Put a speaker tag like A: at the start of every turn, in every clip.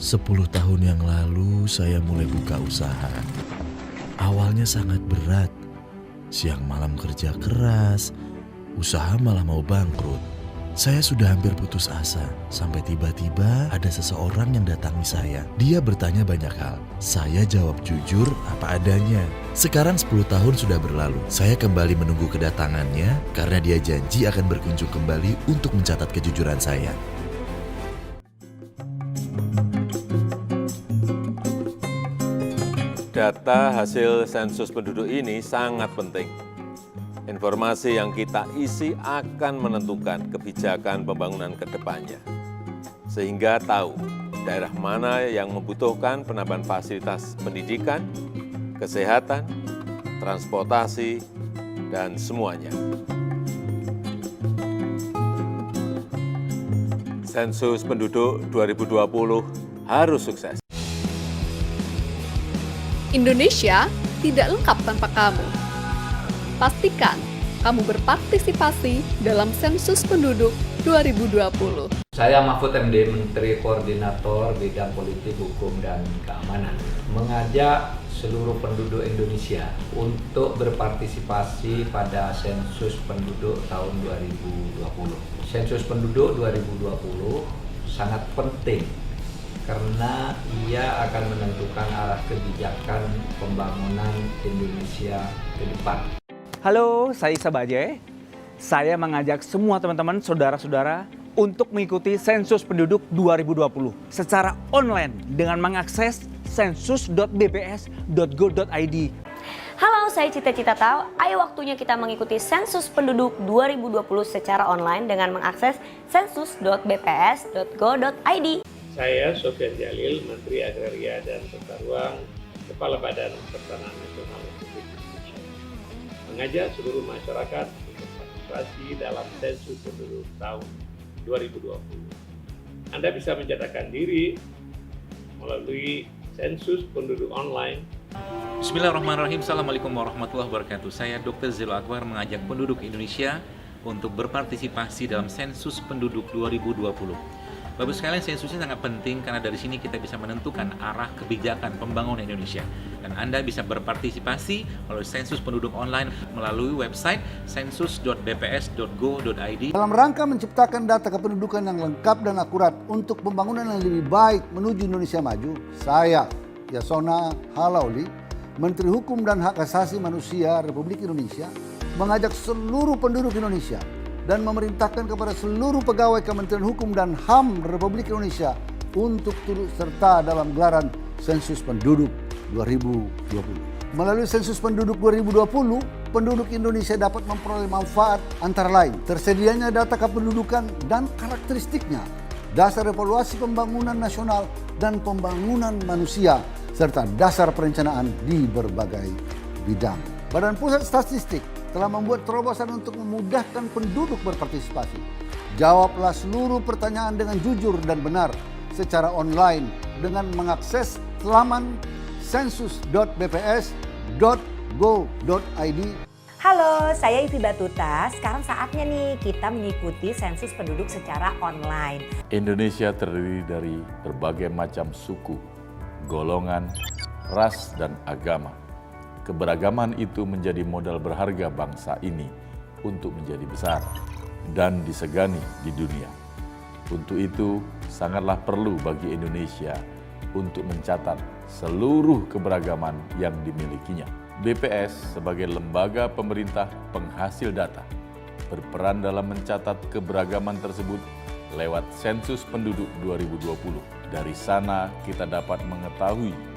A: 10 tahun yang lalu saya mulai buka usaha. Awalnya sangat berat, siang malam kerja keras, usaha malah mau bangkrut. Saya sudah hampir putus asa, sampai tiba-tiba ada seseorang yang datangi saya. Dia bertanya banyak hal, saya jawab jujur apa adanya. Sekarang 10 tahun sudah berlalu, saya kembali menunggu kedatangannya karena dia janji akan berkunjung kembali untuk mencatat kejujuran saya.
B: Data hasil sensus penduduk ini sangat penting. Informasi yang kita isi akan menentukan kebijakan pembangunan ke depannya. Sehingga tahu daerah mana yang membutuhkan penambahan fasilitas pendidikan, kesehatan, transportasi, dan semuanya. Sensus penduduk 2020 harus sukses.
C: Indonesia tidak lengkap tanpa kamu. Pastikan kamu berpartisipasi dalam Sensus Penduduk 2020.
D: Saya Mahfud MD, Menteri Koordinator Bidang Politik, Hukum, dan Keamanan, mengajak seluruh penduduk Indonesia untuk berpartisipasi pada Sensus Penduduk tahun 2020. Sensus Penduduk 2020 sangat penting karena ia akan menentukan arah kebijakan pembangunan Indonesia ke depan.
E: Halo, saya Isa Bajai. Saya mengajak semua teman-teman, saudara-saudara untuk mengikuti Sensus Penduduk 2020 secara online dengan mengakses sensus.bps.go.id.
F: Halo, saya Cita Tau. Ayo waktunya kita mengikuti Sensus Penduduk 2020 secara online dengan mengakses sensus.bps.go.id.
G: Saya Sofyan Jalil, Menteri Agraria dan Tata Ruang, Kepala Badan Pertanahan Nasional Republik Indonesia, mengajak seluruh masyarakat untuk partisipasi dalam Sensus Penduduk tahun 2020. Anda bisa mencatatkan diri melalui Sensus Penduduk online.
H: Bismillahirrahmanirrahim. Assalamualaikum warahmatullahi wabarakatuh. Saya Dr. Zelo Akbar mengajak penduduk Indonesia untuk berpartisipasi dalam Sensus Penduduk 2020. Bapak sekalian, sensus ini sangat penting karena dari sini kita bisa menentukan arah kebijakan pembangunan Indonesia. Dan Anda bisa berpartisipasi melalui sensus penduduk online melalui website sensus.bps.go.id.
I: Dalam rangka menciptakan data kependudukan yang lengkap dan akurat untuk pembangunan yang lebih baik menuju Indonesia maju, saya, Yasona Halauli, Menteri Hukum dan Hak Asasi Manusia Republik Indonesia, mengajak seluruh penduduk Indonesia dan memerintahkan kepada seluruh pegawai Kementerian Hukum dan HAM Republik Indonesia untuk turut serta dalam gelaran Sensus Penduduk 2020. Melalui Sensus Penduduk 2020, penduduk Indonesia dapat memperoleh manfaat antara lain tersedianya data kependudukan dan karakteristiknya, dasar evaluasi pembangunan nasional dan pembangunan manusia, serta dasar perencanaan di berbagai bidang. Badan Pusat Statistik telah membuat terobosan untuk memudahkan penduduk berpartisipasi. Jawablah seluruh pertanyaan dengan jujur dan benar secara online dengan mengakses laman sensus.bps.go.id.
J: Halo, saya Ivi Batuta. Sekarang saatnya nih kita mengikuti sensus penduduk secara online.
K: Indonesia terdiri dari berbagai macam suku, golongan, ras, dan agama. Keberagaman itu menjadi modal berharga bangsa ini untuk menjadi besar dan disegani di dunia. Untuk itu, sangatlah perlu bagi Indonesia untuk mencatat seluruh keberagaman yang dimilikinya. BPS sebagai lembaga pemerintah penghasil data berperan dalam mencatat keberagaman tersebut lewat Sensus Penduduk 2020. Dari sana kita dapat mengetahui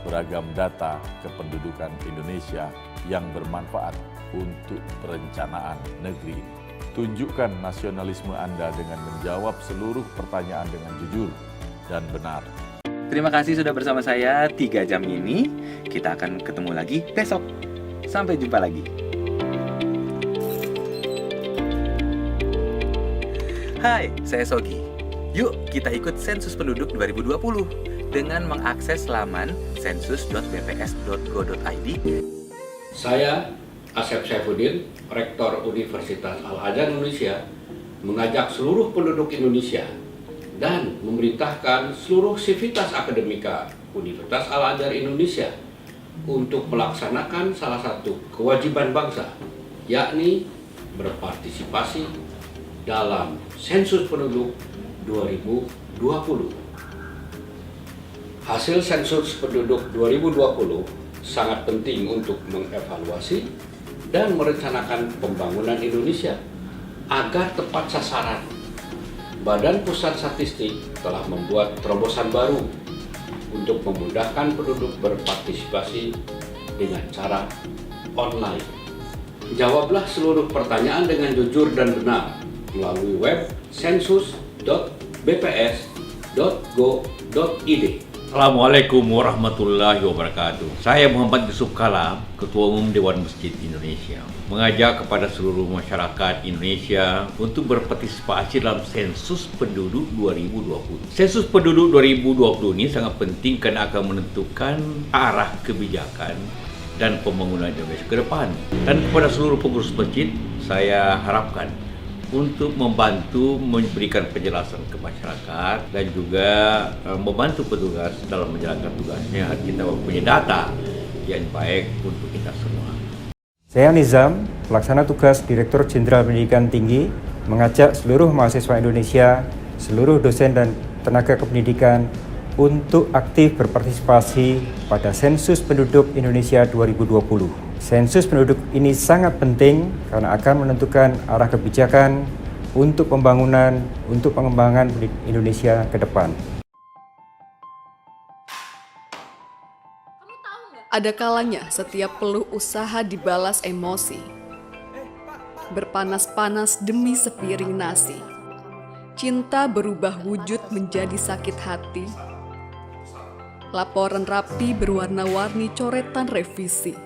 K: beragam data kependudukan Indonesia yang bermanfaat untuk perencanaan negeri. Tunjukkan nasionalisme Anda dengan menjawab seluruh pertanyaan dengan jujur dan benar.
L: Terima kasih sudah bersama saya 3 jam ini. Kita akan ketemu lagi besok. Sampai jumpa lagi. Hai, saya Sogi. Yuk kita ikut Sensus Penduduk 2020 dengan mengakses laman sensus.bps.go.id.
M: Saya Asep Saifuddin, Rektor Universitas Al-Azhar Indonesia, mengajak seluruh penduduk Indonesia dan memerintahkan seluruh sivitas akademika Universitas Al-Azhar Indonesia untuk melaksanakan salah satu kewajiban bangsa, yakni berpartisipasi dalam sensus penduduk 2020. Hasil sensus penduduk 2020 sangat penting untuk mengevaluasi dan merencanakan pembangunan Indonesia agar tepat sasaran. Badan Pusat Statistik telah membuat terobosan baru untuk memudahkan penduduk berpartisipasi dengan cara online. Jawablah seluruh pertanyaan dengan jujur dan benar melalui web sensus.bps.go.id. Assalamualaikum warahmatullahi wabarakatuh. Saya Muhammad Yusuf Kala, Ketua Umum Dewan Masjid Indonesia, mengajak kepada seluruh masyarakat Indonesia untuk berpartisipasi dalam sensus penduduk 2020. Sensus penduduk 2020 ini sangat penting karena akan menentukan arah kebijakan dan pembangunan Indonesia ke depan. Dan kepada seluruh pengurus masjid, saya harapkan untuk membantu memberikan penjelasan ke masyarakat dan juga membantu petugas dalam menjalankan tugasnya. Kita mempunyai data yang baik untuk kita semua.
N: Saya Nizam, pelaksana tugas Direktur Jenderal Pendidikan Tinggi, mengajak seluruh mahasiswa Indonesia, seluruh dosen dan tenaga kependidikan untuk aktif berpartisipasi pada Sensus Penduduk Indonesia 2020. Sensus penduduk ini sangat penting karena akan menentukan arah kebijakan untuk pembangunan, untuk pengembangan Indonesia ke depan.
C: Ada kalanya setiap peluh usaha dibalas emosi. Berpanas-panas demi sepiring nasi. Cinta berubah wujud menjadi sakit hati. Laporan rapi berwarna-warni coretan revisi.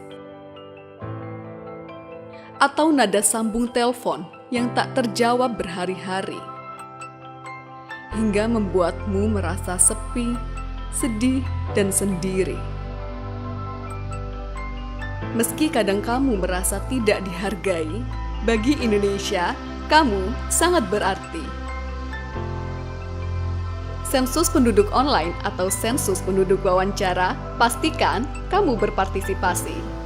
C: Atau nada sambung telepon yang tak terjawab berhari-hari. Hingga membuatmu merasa sepi, sedih, dan sendiri. Meski kadang kamu merasa tidak dihargai, bagi Indonesia, kamu sangat berarti. Sensus penduduk online atau sensus penduduk wawancara, pastikan kamu berpartisipasi.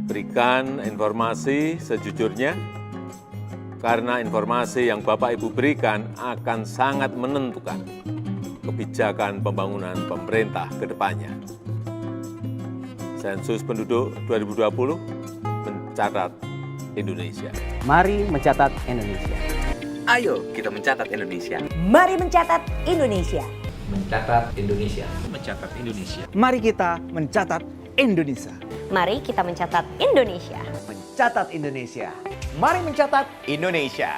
B: Berikan informasi sejujurnya, karena informasi yang Bapak Ibu berikan akan sangat menentukan kebijakan pembangunan pemerintah ke depannya. Sensus penduduk 2020 mencatat Indonesia.
O: Mari mencatat Indonesia.
L: Ayo kita mencatat Indonesia.
J: Mari mencatat Indonesia.
D: Mencatat Indonesia.
H: Mencatat Indonesia.
E: Mari kita mencatat Indonesia.
F: Mari kita mencatat Indonesia.
O: Mencatat Indonesia. Mari mencatat Indonesia.